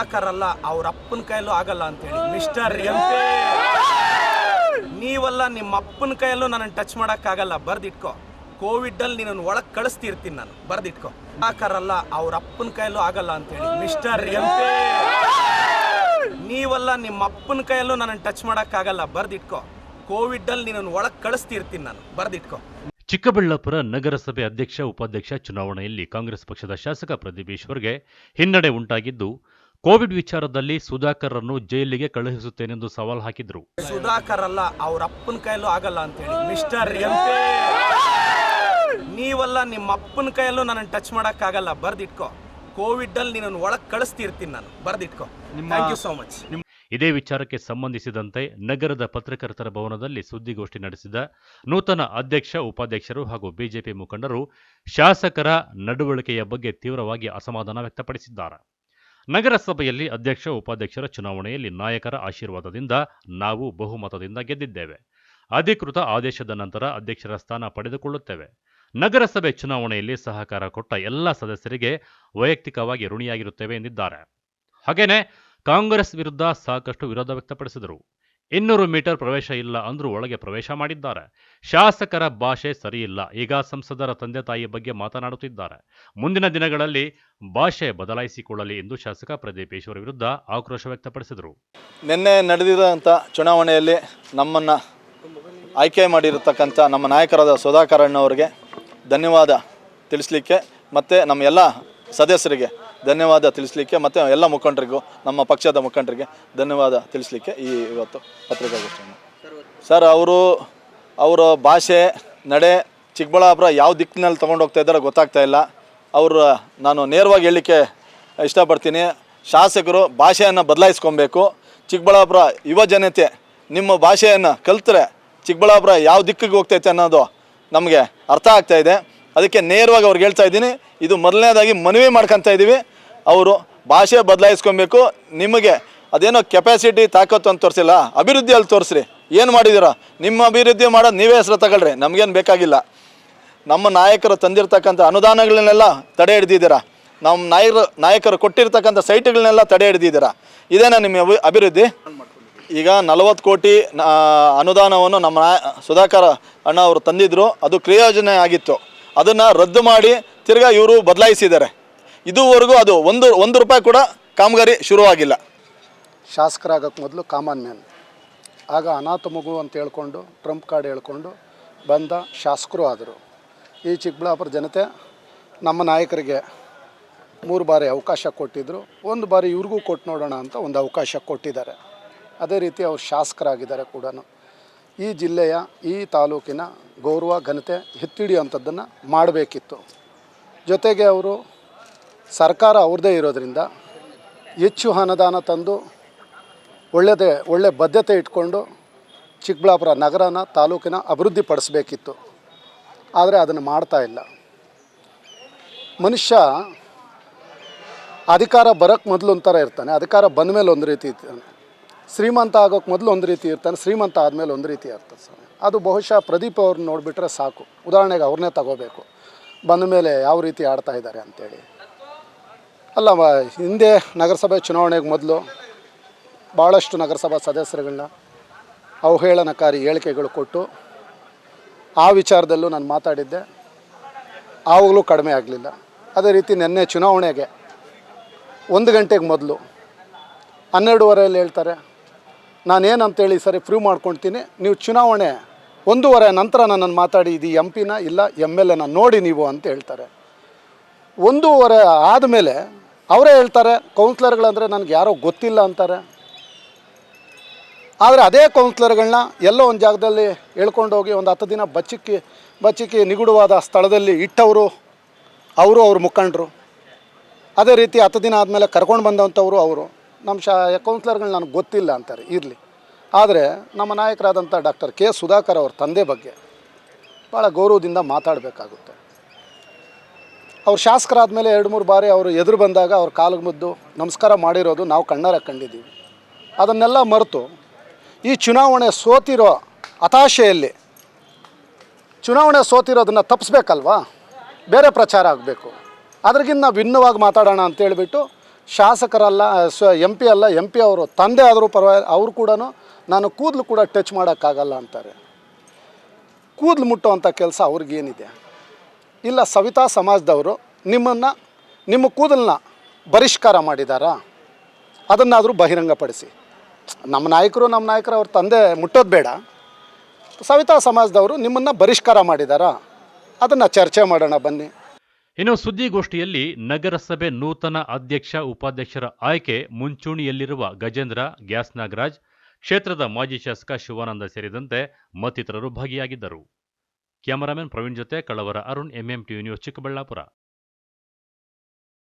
ಸುಧಾಕರ್ ಅಲ್ಲ, ಅವ್ರ ಅಪ್ಪನ ಕೈಯಲ್ಲೂ ಆಗಲ್ಲ ಅಂತೇಳಿ. ಮಿಸ್ಟರ್ MP, ನೀವಲ್ಲ, ನಿಮ್ಮ ಅಪ್ಪನ ಕೈಯಲ್ಲೂ ನನ್ನನ್ನು ಟಚ್ ಮಾಡೋಕ್ಕಾಗಲ್ಲ, ಬರ್ದಿಟ್ಕೋ. ಕೋವಿಡಲ್ಲಿ ನೀನನ್ನು ಒಳಗೆ ಕಳಿಸ್ತಿರ್ತೀನಿ ನಾನು, ಬರ್ದಿಟ್ಕೋ. ಸುಧಾಕರ್ ಅಲ್ಲ, ಅವ್ರ ಅಪ್ಪನ ಕೈಯಲ್ಲೂ ಆಗಲ್ಲ ಅಂತೇಳಿ. ಮಿಸ್ಟರ್ MP, ನೀವಲ್ಲ, ನಿಮ್ಮ ಅಪ್ಪನ ಕೈಯಲ್ಲೂ ನನ್ನನ್ನು ಟಚ್ ಮಾಡೋಕ್ಕಾಗಲ್ಲ, ಬರ್ದಿಟ್ಕೋ. ಕೋವಿಡಲ್ಲಿ ನೀನನ್ನು ಒಳಗೆ ಕಳಿಸ್ತಿರ್ತೀನಿ ನಾನು, ಬರ್ದಿಟ್ಕೋ. ಚಿಕ್ಕಬಳ್ಳಾಪುರ ನಗರಸಭೆ ಅಧ್ಯಕ್ಷ ಉಪಾಧ್ಯಕ್ಷ ಚುನಾವಣೆಯಲ್ಲಿ ಕಾಂಗ್ರೆಸ್ ಪಕ್ಷದ ಶಾಸಕ ಪ್ರದೀಪ್ ಈಶ್ವರ್ಗೆ ಹಿನ್ನಡೆ ಉಂಟಾಗಿದ್ದು, ಕೋವಿಡ್ ವಿಚಾರದಲ್ಲಿ ಸುಧಾಕರ್ ಅನ್ನು ಜೈಲಿಗೆ ಕಳುಹಿಸುತ್ತೇನೆಂದು ಸವಾಲು ಹಾಕಿದ್ರು. ಸುಧಾಕರ್ ಅಲ್ಲ, ಅವ್ರ ಅಪ್ಪನ ಕೈಯಲ್ಲೂ ಆಗಲ್ಲ ಅಂತೇಳಿ. ಮಿಸ್ಟರ್ MP, ನೀವಲ್ಲ, ನಿಮ್ಮ ಅಪ್ಪನ ಕೈಯಲ್ಲೂ ನನ್ನನ್ನು ಟಚ್ ಮಾಡೋಕ್ಕಾಗಲ್ಲ, ಬರ್ದಿಟ್ಕೋ. ಕೋವಿಡಲ್ಲಿ ನೀನನ್ನು ಒಳಗೆ ಕಳಿಸ್ತಿರ್ತೀನಿ ನಾನು, ಬರ್ದಿಟ್ಕೋ. Thank you so much. ಇದೇ ವಿಚಾರಕ್ಕೆ ಸಂಬಂಧಿಸಿದಂತೆ ನಗರದ ಪತ್ರಕರ್ತರ ಭವನದಲ್ಲಿ ಸುದ್ದಿಗೋಷ್ಠಿ ನಡೆಸಿದ ನೂತನ ಅಧ್ಯಕ್ಷ ಉಪಾಧ್ಯಕ್ಷರು ಹಾಗೂ ಬಿಜೆಪಿ ಮುಖಂಡರು ಶಾಸಕರ ನಡವಳಿಕೆಯ ಬಗ್ಗೆ ತೀವ್ರವಾಗಿ ಅಸಮಾಧಾನ ವ್ಯಕ್ತಪಡಿಸಿದ್ದಾರೆ. ನಗರಸಭೆಯಲ್ಲಿ ಅಧ್ಯಕ್ಷ ಉಪಾಧ್ಯಕ್ಷರ ಚುನಾವಣೆಯಲ್ಲಿ ನಾಯಕರ ಆಶೀರ್ವಾದದಿಂದ ನಾವು ಬಹುಮತದಿಂದ ಗೆದ್ದಿದ್ದೇವೆ. ಅಧಿಕೃತ ಆದೇಶದ ನಂತರ ಅಧ್ಯಕ್ಷರ ಸ್ಥಾನ ಪಡೆದುಕೊಳ್ಳುತ್ತೇವೆ. ನಗರಸಭೆ ಚುನಾವಣೆಯಲ್ಲಿ ಸಹಕಾರ ಕೊಟ್ಟ ಎಲ್ಲ ಸದಸ್ಯರಿಗೆ ವೈಯಕ್ತಿಕವಾಗಿ ಋಣಿಯಾಗಿರುತ್ತೇವೆ ಎಂದಿದ್ದಾರೆ. ಹಾಗೇನೆ ಕಾಂಗ್ರೆಸ್ ವಿರುದ್ಧ ಸಾಕಷ್ಟು ವಿರೋಧ ವ್ಯಕ್ತಪಡಿಸಿದರು. 200 ಮೀಟರ್ ಪ್ರವೇಶ ಇಲ್ಲ ಅಂದ್ರೂ ಒಳಗೆ ಪ್ರವೇಶ ಮಾಡಿದ್ದಾರೆ. ಶಾಸಕರ ಭಾಷೆ ಸರಿಯಿಲ್ಲ, ಈಗ ಸಂಸದರ ತಂದೆ ತಾಯಿ ಬಗ್ಗೆ ಮಾತನಾಡುತ್ತಿದ್ದಾರೆ. ಮುಂದಿನ ದಿನಗಳಲ್ಲಿ ಭಾಷೆ ಬದಲಾಯಿಸಿಕೊಳ್ಳಲಿ ಎಂದು ಶಾಸಕ ಪ್ರದೀಪ್ ಈಶ್ವರ್ ವಿರುದ್ಧ ಆಕ್ರೋಶ ವ್ಯಕ್ತಪಡಿಸಿದರು. ನಿನ್ನೆ ನಡೆದಿರುವಂಥ ಚುನಾವಣೆಯಲ್ಲಿ ನಮ್ಮನ್ನು ಆಯ್ಕೆ ಮಾಡಿರತಕ್ಕಂಥ ನಮ್ಮ ನಾಯಕರಾದ ಸುಧಾಕರ್ ಅಣ್ಣವರಿಗೆ ಧನ್ಯವಾದ ತಿಳಿಸ್ಲಿಕ್ಕೆ ಮತ್ತು ನಮ್ಮ ಎಲ್ಲ ಸದಸ್ಯರಿಗೆ ಧನ್ಯವಾದ ತಿಳಿಸ್ಲಿಕ್ಕೆ ಮತ್ತು ಎಲ್ಲ ಮುಖಂಡರಿಗೂ, ನಮ್ಮ ಪಕ್ಷದ ಮುಖಂಡರಿಗೆ ಧನ್ಯವಾದ ತಿಳಿಸ್ಲಿಕ್ಕೆ ಈ ಇವತ್ತು ಪತ್ರಿಕಾಗೋಷ್ಠಿಯನ್ನು. ಸರ್, ಅವರ ಭಾಷೆ ನಡೆ ಚಿಕ್ಕಬಳ್ಳಾಪುರ ಯಾವ ದಿಕ್ಕಿನಲ್ಲಿ ತೊಗೊಂಡೋಗ್ತಾ ಇದ್ದಾರೋ ಗೊತ್ತಾಗ್ತಾ ಇಲ್ಲ. ನಾನು ನೇರವಾಗಿ ಹೇಳಲಿಕ್ಕೆ ಇಷ್ಟಪಡ್ತೀನಿ, ಶಾಸಕರು ಭಾಷೆಯನ್ನು ಬದಲಾಯಿಸ್ಕೊಬೇಕು. ಚಿಕ್ಕಬಳ್ಳಾಪುರ ಯುವ ಜನತೆ ನಿಮ್ಮ ಭಾಷೆಯನ್ನು ಕಲ್ತರೆ ಚಿಕ್ಕಬಳ್ಳಾಪುರ ಯಾವ ದಿಕ್ಕಿಗೆ ಹೋಗ್ತೈತೆ ಅನ್ನೋದು ನಮಗೆ ಅರ್ಥ ಆಗ್ತಾ ಇದೆ. ಅದಕ್ಕೆ ನೇರವಾಗಿ ಅವ್ರಿಗೆ ಹೇಳ್ತಾ ಇದ್ದೀನಿ, ಇದು ಮೊದಲನೇದಾಗಿ ಮನವಿ ಮಾಡ್ಕೊತಾ ಇದ್ದೀವಿ. ಅವರು ಭಾಷೆ ಬದಲಾಯಿಸ್ಕೊಬೇಕು. ನಿಮಗೆ ಅದೇನೋ ಕೆಪಾಸಿಟಿ ತಾಕತ್ತು ಅಂತ ತೋರಿಸಿಲ್ಲ, ಅಭಿವೃದ್ಧಿಯಲ್ಲಿ ತೋರಿಸ್ರಿ. ಏನು ಮಾಡಿದ್ದೀರಾ? ನಿಮ್ಮ ಅಭಿವೃದ್ಧಿ ಮಾಡೋದು ನೀವೇ ಹೆಸರು ತಗೊಳ್ರಿ, ನಮಗೇನು ಬೇಕಾಗಿಲ್ಲ. ನಮ್ಮ ನಾಯಕರು ತಂದಿರತಕ್ಕಂಥ ಅನುದಾನಗಳನ್ನೆಲ್ಲ ತಡೆ ಹಿಡ್ದಿದ್ದೀರಾ. ನಮ್ಮ ನಾಯಕರು ಕೊಟ್ಟಿರ್ತಕ್ಕಂಥ ಸೈಟ್ಗಳನ್ನೆಲ್ಲ ತಡೆ ಹಿಡ್ದಿದ್ದೀರಾ. ಇದೇನಾ ನಿಮ್ಮ ಅಭಿವೃದ್ಧಿ? ಈಗ 40 ಕೋಟಿ ಅನುದಾನವನ್ನು ನಮ್ಮ ಸುಧಾಕರ್ ಅಣ್ಣ ಅವರು ತಂದಿದ್ರು, ಅದು ಕ್ರಿಯೋಜನೆ ಆಗಿತ್ತು. ಅದನ್ನು ರದ್ದು ಮಾಡಿ ತಿರ್ಗಾ ಇವರು ಬದಲಾಯಿಸಿದ್ದಾರೆ. ಇದುವರೆಗೂ ಅದು ಒಂದು ರೂಪಾಯಿ ಕೂಡ ಕಾಮಗಾರಿ ಶುರುವಾಗಿಲ್ಲ. ಶಾಸಕರಾಗಕ್ಕೆ ಮೊದಲು ಕಾಮನ್ ಮ್ಯಾನ್, ಆಗ ಅನಾಥ ಮಗು ಅಂತ ಹೇಳ್ಕೊಂಡು ಟ್ರಂಪ್ ಕಾರ್ಡ್ ಹೇಳ್ಕೊಂಡು ಬಂದ ಶಾಸಕರು ಆದರು. ಈ ಚಿಕ್ಕಬಳ್ಳಾಪುರ ಜನತೆ ನಮ್ಮ ನಾಯಕರಿಗೆ 3 ಬಾರಿ ಅವಕಾಶ ಕೊಟ್ಟಿದ್ದರು. 1 ಬಾರಿ ಇವ್ರಿಗೂ ಕೊಟ್ಟು ನೋಡೋಣ ಅಂತ ಒಂದು ಅವಕಾಶ ಕೊಟ್ಟಿದ್ದಾರೆ. ಅದೇ ರೀತಿ ಅವರು ಶಾಸಕರಾಗಿದ್ದಾರೆ ಕೂಡ. ಈ ಜಿಲ್ಲೆಯ ಈ ತಾಲೂಕಿನ ಗೌರವ ಘನತೆ ಎತ್ತಿಡಿಯುವಂಥದ್ದನ್ನು ಮಾಡಬೇಕಿತ್ತು. ಜೊತೆಗೆ ಅವರು ಸರ್ಕಾರ ಅವ್ರದ್ದೇ ಇರೋದರಿಂದ ಹೆಚ್ಚು ಅನುದಾನ ತಂದು ಒಳ್ಳೆ ಬದ್ಧತೆ ಇಟ್ಕೊಂಡು ಚಿಕ್ಕಬಳ್ಳಾಪುರ ನಗರನ ತಾಲೂಕಿನ ಅಭಿವೃದ್ಧಿ ಪಡಿಸ್ಬೇಕಿತ್ತು. ಆದರೆ ಅದನ್ನು ಮಾಡ್ತಾ ಇಲ್ಲ. ಮನುಷ್ಯ ಅಧಿಕಾರ ಬರೋಕ್ಕೆ ಮೊದಲು ಒಂಥರ ಇರ್ತಾನೆ, ಅಧಿಕಾರ ಬಂದ ಮೇಲೆ ಒಂದು ರೀತಿ ಇರ್ತಾನೆ. ಶ್ರೀಮಂತ ಆಗೋಕ್ಕೆ ಮೊದಲು ಒಂದು ರೀತಿ ಇರ್ತಾನೆ, ಶ್ರೀಮಂತ ಆದಮೇಲೆ ಒಂದು ರೀತಿ ಇರ್ತದೆ ಸರ್. ಅದು ಬಹುಶಃ ಪ್ರದೀಪ್ ಅವ್ರನ್ನ ನೋಡಿಬಿಟ್ರೆ ಸಾಕು. ಉದಾಹರಣೆಗೆ ಅವ್ರನ್ನೇ ತಗೋಬೇಕು, ಬಂದ ಮೇಲೆ ಯಾವ ರೀತಿ ಆಡ್ತಾ ಇದ್ದಾರೆ ಅಂಥೇಳಿ. ಅಲ್ಲ, ಹಿಂದೆ ನಗರಸಭೆ ಚುನಾವಣೆಗೆ ಮೊದಲು ಭಾಳಷ್ಟು ನಗರಸಭಾ ಸದಸ್ಯರುಗಳನ್ನ ಅವಹೇಳನಕಾರಿ ಹೇಳಿಕೆಗಳು ಕೊಟ್ಟು ಆ ವಿಚಾರದಲ್ಲೂ ನಾನು ಮಾತಾಡಿದ್ದೆ, ಆವಾಗಲೂ ಕಡಿಮೆ ಆಗಲಿಲ್ಲ. ಅದೇ ರೀತಿ ನಿನ್ನೆ ಚುನಾವಣೆಗೆ 1 ಗಂಟೆಗೆ ಮೊದಲು 12:30 ಹೇಳ್ತಾರೆ, ನಾನೇನಂತೇಳಿ ಸರಿ ಪ್ರೂವ್ ಮಾಡ್ಕೊಳ್ತೀನಿ, ನೀವು ಚುನಾವಣೆ 1:30 ನಂತರ ನನ್ನನ್ನು ಮಾತಾಡಿ ಇದು MP ನ ಇಲ್ಲ MLA ನ ನೋಡಿ ನೀವು ಅಂತ ಹೇಳ್ತಾರೆ. 1:30 ಆದಮೇಲೆ ಅವರೇ ಹೇಳ್ತಾರೆ ಕೌನ್ಸಿಲರ್ಗಳಂದರೆ ನನಗೆ ಯಾರೋ ಗೊತ್ತಿಲ್ಲ ಅಂತಾರೆ. ಆದರೆ ಅದೇ ಕೌನ್ಸಿಲರ್ಗಳನ್ನ ಎಲ್ಲೋ ಒಂದು ಜಾಗದಲ್ಲಿ ಹೇಳ್ಕೊಂಡು ಹೋಗಿ ಒಂದು 10 ದಿನ ಬಚ್ಚಿಕ್ಕಿ ನಿಗೂಢವಾದ ಸ್ಥಳದಲ್ಲಿ ಇಟ್ಟವರು ಅವ್ರ ಮುಖಂಡರು. ಅದೇ ರೀತಿ 10 ದಿನ ಆದಮೇಲೆ ಕರ್ಕೊಂಡು ಬಂದಂಥವರು ಅವರು. ನಮ್ಮ ಕೌನ್ಸಿಲರ್ಗಳು ನನಗೆ ಗೊತ್ತಿಲ್ಲ ಅಂತಾರೆ. ಇರಲಿ, ಆದರೆ ನಮ್ಮ ನಾಯಕರಾದಂಥ ಡಾಕ್ಟರ್ ಕೆ ಸುಧಾಕರ್ ಅವ್ರ ತಂದೆ ಬಗ್ಗೆ ಭಾಳ ಗೌರವದಿಂದ ಮಾತಾಡಬೇಕಾಗುತ್ತೆ. ಅವ್ರು ಶಾಸಕರಾದಮೇಲೆ 2-3 ಬಾರಿ ಅವರು ಎದುರು ಬಂದಾಗ ಅವ್ರ ಕಾಲಿಗೆ ಮುದ್ದು ನಮಸ್ಕಾರ ಮಾಡಿರೋದು ನಾವು ಕಣ್ಣಾರೆ ಕಂಡಿದ್ದೀವಿ. ಅದನ್ನೆಲ್ಲ ಮರೆತು ಈ ಚುನಾವಣೆ ಸೋತಿರೋ ಹತಾಶೆಯಲ್ಲಿ ಚುನಾವಣೆ ಸೋತಿರೋದನ್ನು ತಪ್ಪಿಸ್ಬೇಕಲ್ವಾ, ಬೇರೆ ಪ್ರಚಾರ ಆಗಬೇಕು. ಅದ್ರಗಿಂತ ಭಿನ್ನವಾಗಿ ಮಾತಾಡೋಣ ಅಂತೇಳಿಬಿಟ್ಟು ಶಾಸಕರಲ್ಲ ಎಂ ಪಿ ಅಲ್ಲ, ಎಂ ಪಿ ಅವರು ತಂದೆ ಆದರೂ ಪರವಾಗಿಲ್ಲ, ಅವರು ಕೂಡ ನಾನು ಕೂದಲು ಕೂಡ ಟಚ್ ಮಾಡೋಕ್ಕಾಗಲ್ಲ ಅಂತಾರೆ. ಕೂದಲು ಮುಟ್ಟುವಂಥ ಕೆಲಸ ಅವ್ರಿಗೇನಿದೆ? ಇಲ್ಲ ಸವಿತಾ ಸಮಾಜದವರು ನಿಮ್ಮ ಕೂದಲನ್ನ ಬಹಿಷ್ಕಾರ ಮಾಡಿದಾರಾ? ಅದನ್ನಾದರೂ ಬಹಿರಂಗಪಡಿಸಿ. ನಮ್ಮ ನಾಯಕರು ಅವ್ರ ತಂದೆ ಮುಟ್ಟೋದು ಬೇಡ. ಸವಿತಾ ಸಮಾಜದವರು ನಿಮ್ಮನ್ನು ಬಹಿಷ್ಕಾರ ಮಾಡಿದಾರಾ? ಅದನ್ನು ಚರ್ಚೆ ಮಾಡೋಣ ಬನ್ನಿ. ಇನ್ನು ಸುದ್ದಿಗೋಷ್ಠಿಯಲ್ಲಿ ನಗರಸಭೆ ನೂತನ ಅಧ್ಯಕ್ಷ ಉಪಾಧ್ಯಕ್ಷರ ಆಯ್ಕೆ ಮುಂಚೂಣಿಯಲ್ಲಿರುವ ಗಜೇಂದ್ರ, ಗ್ಯಾಸ್ ನಾಗರಾಜ್, ಕ್ಷೇತ್ರದ ಮಾಜಿ ಶಾಸಕ ಶಿವಾನಂದ ಸೇರಿದಂತೆ ಮತ್ತಿತರರು ಭಾಗಿಯಾಗಿದ್ದರು. ಕ್ಯಾಮರಾಮನ್ ಪ್ರವೀಣ್ ಜೊತೆ ಕಳವರ Arun, MM TV news, Chikkaballapur.